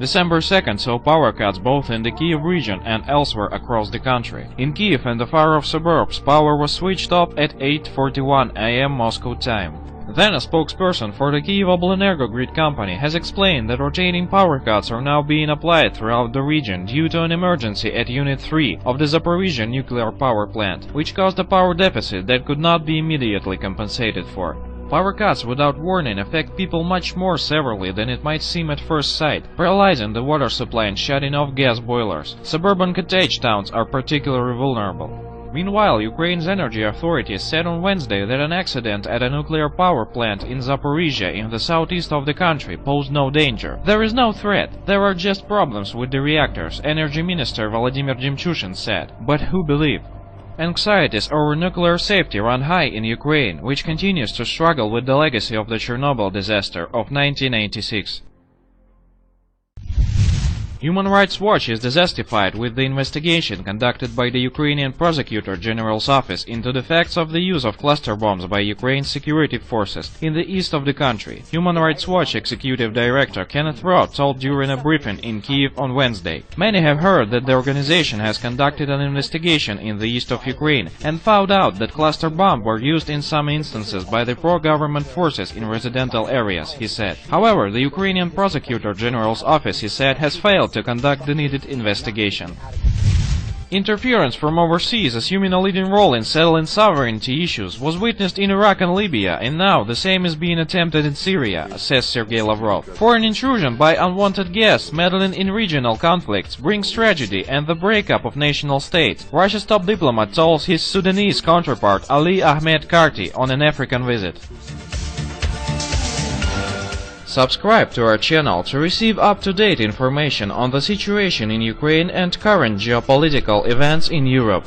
December 2nd saw power cuts both in the Kyiv region and elsewhere across the country. In Kyiv and the far-off suburbs, power was switched off at 8:41 a.m. Moscow time. Then a spokesperson for the Kyiv Oblenergo grid company has explained that rotating power cuts are now being applied throughout the region due to an emergency at Unit 3 of the Zaporizhia nuclear power plant, which caused a power deficit that could not be immediately compensated for. Power cuts without warning affect people much more severely than it might seem at first sight, paralyzing the water supply and shutting off gas boilers. Suburban cottage towns are particularly vulnerable. Meanwhile, Ukraine's energy authorities said on Wednesday that an accident at a nuclear power plant in Zaporizhia in the southeast of the country posed no danger. There is no threat, there are just problems with the reactors, Energy Minister Vladimir Demchushin said. But who believe? Anxieties over nuclear safety run high in Ukraine, which continues to struggle with the legacy of the Chernobyl disaster of 1986. Human Rights Watch is dissatisfied with the investigation conducted by the Ukrainian Prosecutor General's office into the facts of the use of cluster bombs by Ukraine's security forces in the east of the country. Human Rights Watch Executive Director Kenneth Roth told during a briefing in Kyiv on Wednesday. Many have heard that the organization has conducted an investigation in the east of Ukraine and found out that cluster bombs were used in some instances by the pro-government forces in residential areas, he said. However, the Ukrainian Prosecutor General's office, he said, has failed to conduct the needed investigation. Interference from overseas, assuming a leading role in settling sovereignty issues, was witnessed in Iraq and Libya, and now the same is being attempted in Syria, says Sergei Lavrov. Foreign intrusion by unwanted guests meddling in regional conflicts brings tragedy and the breakup of national states, Russia's top diplomat told his Sudanese counterpart Ali Ahmed Karti on an African visit. Subscribe to our channel to receive up-to-date information on the situation in Ukraine and current geopolitical events in Europe.